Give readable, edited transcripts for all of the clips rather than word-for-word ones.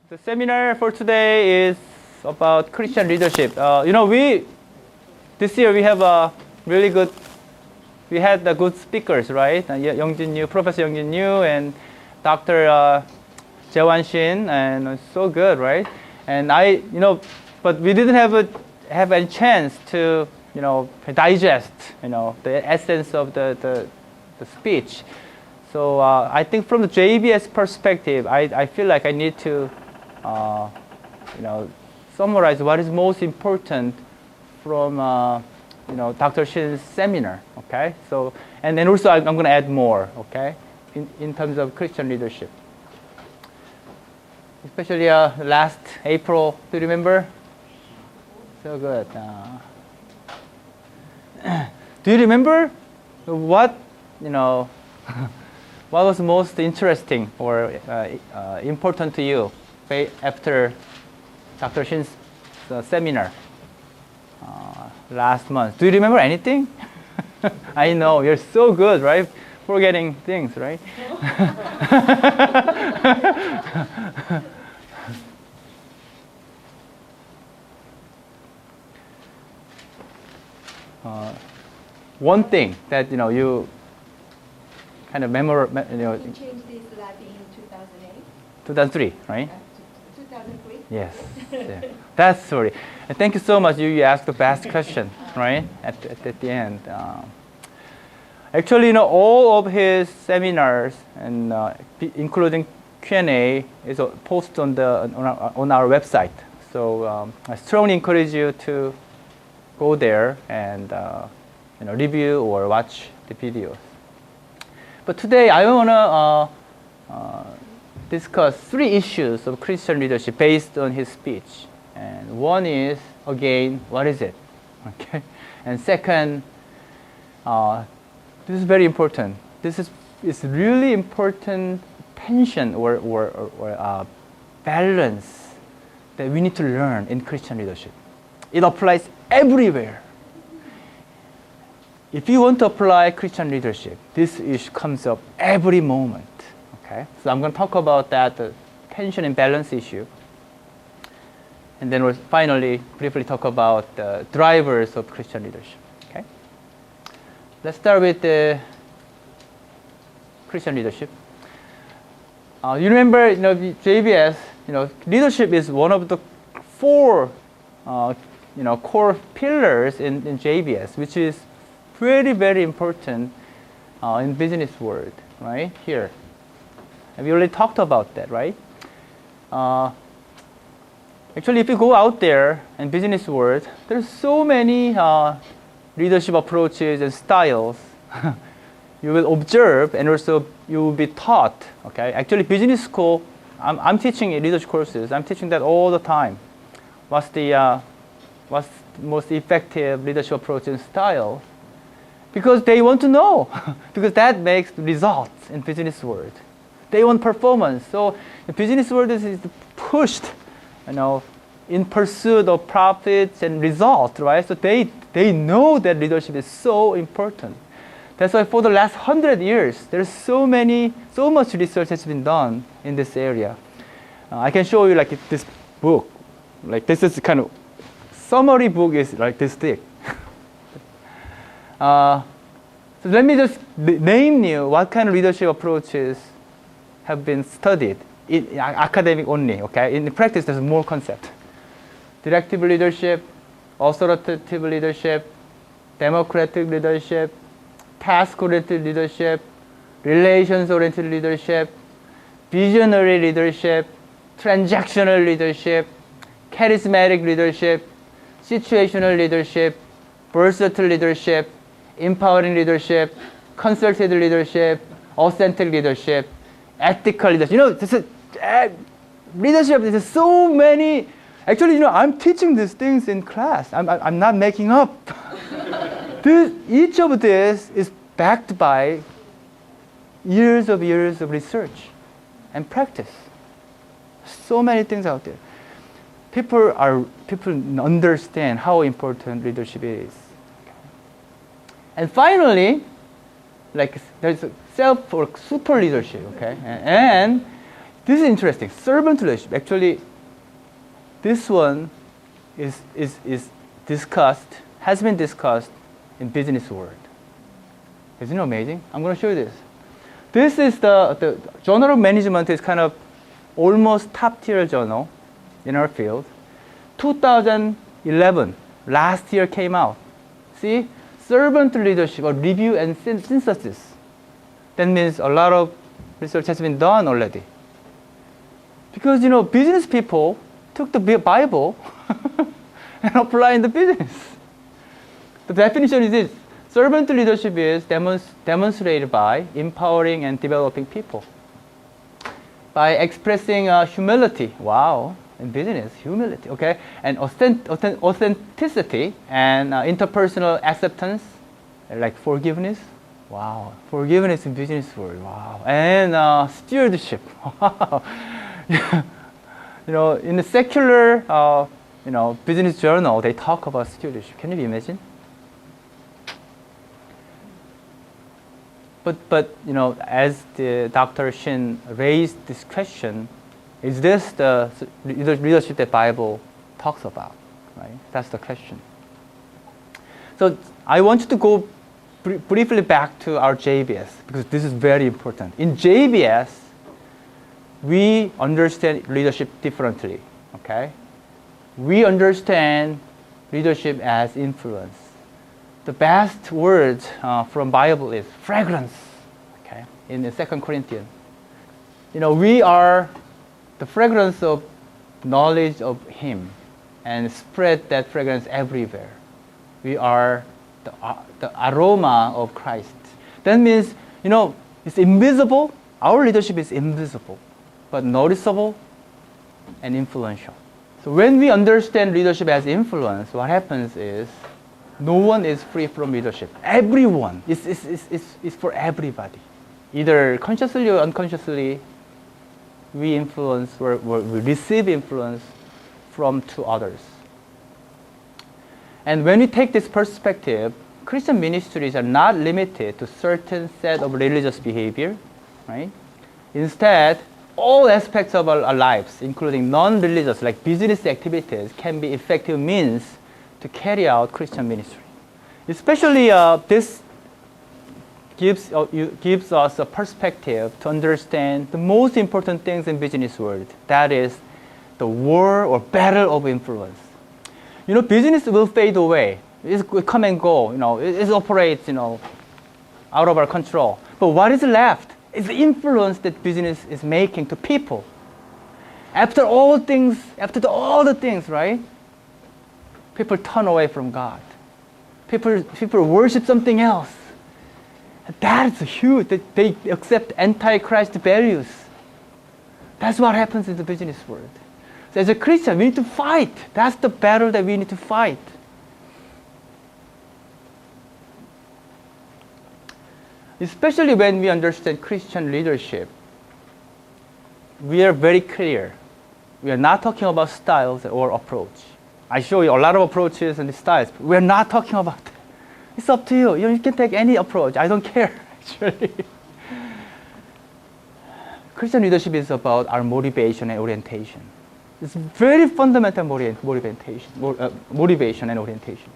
The seminar for today is about Christian leadership. This year we have a really good, we had the good speakers, right? Professor Young-Jin Yu and Dr. Jae-Wan Shin, and it's so good, right? And but we didn't have any chance to, digest, the essence of the speech. So I think from the JBS perspective, I feel like I need to, summarize what is most important from, Dr. Shin's seminar. Okay. So and then also I'm going to add more. Okay, in terms of Christian leadership, especially last April. Do you remember? So good. Do you remember what what was most interesting or important to you after Dr. Shin's seminar last month? Do you remember anything? I know, you're so good, right? Forgetting things, right? One thing that you kind of You changed this lab in 2008? 2003, right? 2003? Yes. Yeah. That's sorry. And thank you so much. You asked the best question, right? At the end. Actually, all of his seminars and including Q&A is posted on our website. So I strongly encourage you to go there and review or watch the videos. But today I want to discuss 3 issues of Christian leadership based on his speech. And one is, again, what is it? Okay. And second, this is very important. This is really important tension or balance that we need to learn in Christian leadership. It applies everywhere. If you want to apply Christian leadership, this issue comes up every moment. Okay, so I'm going to talk about that, the tension and balance issue. And then we'll finally briefly talk about the drivers of Christian leadership. Okay, let's start with the Christian leadership. You remember, JBS, leadership is one of the 4, core pillars in JBS, which is very, very important in business world, right? Here. And we already talked about that, right? Actually, if you go out there in business world, there's so many leadership approaches and styles you will observe, and also you will be taught. Okay, actually, business school, I'm teaching leadership courses. I'm teaching that all the time. What's the most effective leadership approach and style? Because they want to know, because that makes results in business world. They want performance. So the business world is pushed, in pursuit of profits and results, right? So they know that leadership is so important. That's why for the last 100 years, there's so much research has been done in this area. I can show you like this book. Like this is kind of summary book is like this thick. So let me just name you what kind of leadership approaches have been studied in academic only. Okay, in practice there's more concept: directive leadership, authoritative leadership, democratic leadership, task-oriented leadership, relations-oriented leadership, visionary leadership, transactional leadership, charismatic leadership, situational leadership, versatile leadership, empowering leadership, consultative leadership, authentic leadership, ethical leadership. This is leadership. There's so many. Actually, I'm teaching these things in class. I'm not making up. Each of this is backed by years of research and practice. So many things out there. People understand how important leadership is. And finally, like there's self or super leadership, okay? And This is interesting. Servant leadership. Actually, this one is discussed, has been discussed in business world. Isn't it amazing? I'm going to show you this. This is the Journal of Management is kind of almost top tier journal in our field. 2011, last year came out. See, servant leadership, a review and synthesis. That means a lot of research has been done already. Because, business people took the Bible and applied in the business. The definition is this. Servant leadership is demonstrated by empowering and developing people. By expressing humility. Wow. In business, humility. Okay. And authenticity and interpersonal acceptance. Like forgiveness. Wow. Forgiveness in business world. Wow. And stewardship. Wow. In the secular, business journal, they talk about stewardship. Can you imagine? But as the Dr. Shin raised this question, is this the leadership that Bible talks about? Right? That's the question. So I want you to go briefly back to our JBS because this is very important. In JBS, we understand leadership differently. Okay? We understand leadership as influence. The best word from Bible is fragrance. Okay, in the 2 Corinthians, we are the fragrance of knowledge of Him, and spread that fragrance everywhere. We are the aroma of Christ. That means it's invisible. Our leadership is invisible, but noticeable and influential. So when we understand leadership as influence, what happens is no one is free from leadership. Everyone is for everybody. Either consciously or unconsciously, we influence or we receive influence from to others. And when we take this perspective, Christian ministries are not limited to certain set of religious behavior, right? Instead, all aspects of our lives, including non-religious like business activities, can be effective means to carry out Christian ministry. Especially this gives us a perspective to understand the most important things in business world. That is the war or battle of influence. Business will fade away. It will come and go. It operates, out of our control. But what is left is the influence that business is making to people. After all the things, right? People turn away from God. People worship something else. And that is huge. They accept anti-Christ values. That's what happens in the business world. So as a Christian, we need to fight. That's the battle that we need to fight. Especially when we understand Christian leadership, we are very clear. We are not talking about styles or approach. I show you a lot of approaches and styles. We're not talking about that. It's up to you. You can take any approach. I don't care, actually. Christian leadership is about our motivation and orientation. It's very fundamental motivation and orientation.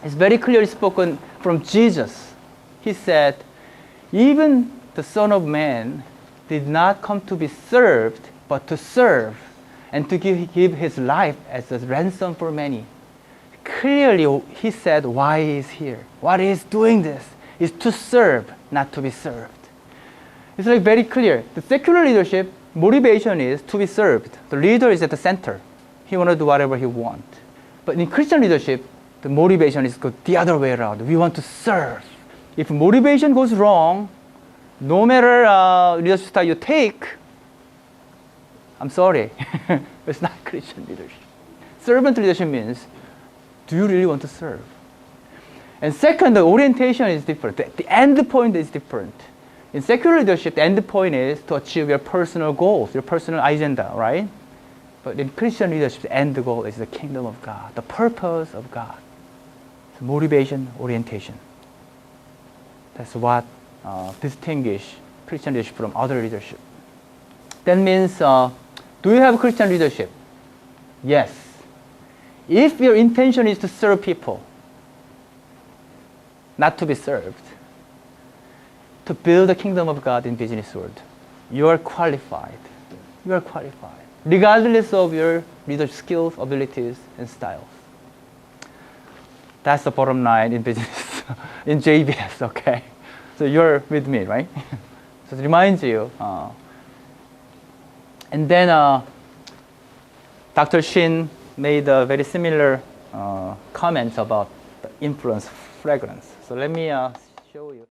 It's very clearly spoken from Jesus. He said, even the Son of Man did not come to be served, but to serve, and to give his life as a ransom for many. Clearly, he said why he is here. What he is doing this is to serve, not to be served. It's very clear. The secular leadership motivation is to be served. The leader is at the center. He want to do whatever he wants. But in Christian leadership, the motivation is the other way around. We want to serve. If motivation goes wrong, no matter leadership style you take, I'm sorry, it's not Christian leadership. Servant leadership means, do you really want to serve? And second, the orientation is different. The end point is different. In secular leadership, the end point is to achieve your personal goals, your personal agenda, right? But in Christian leadership, the end goal is the kingdom of God, the purpose of God. So motivation, orientation. That's what distinguishes Christian leadership from other leadership. That means, do you have Christian leadership? Yes. If your intention is to serve people, not to be served, to build the kingdom of God in business world, you are qualified. You are qualified, regardless of your leadership skills, abilities, and styles. That's the bottom line in business, in JBS, okay? So you're with me, right? So it reminds you. And then Dr. Shin made a very similar comments about the influence fragrance. So let me